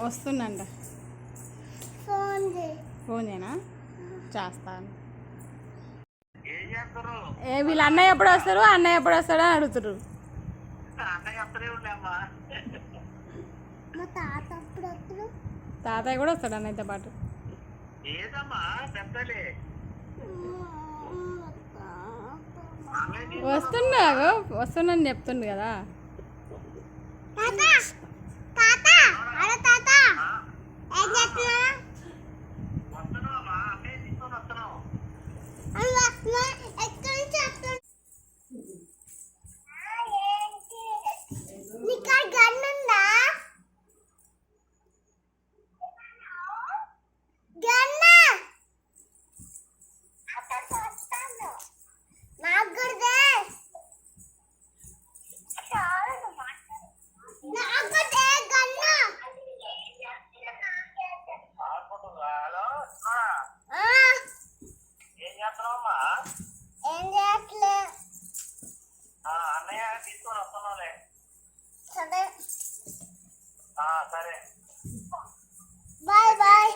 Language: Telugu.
వస్తుందంట. ఫోన్ చేయనా? చేస్తాను. వీళ్ళు అన్నయ్య ఎప్పుడు వస్తారు, అన్నయ్య ఎప్పుడు వస్తాడు అని అడుగుతున్నారు. తాతయ్య కూడా వస్తాడు అన్నయ్యతో పాటు. వస్తుండని చెప్తుండు కదా. సరే. Bye bye.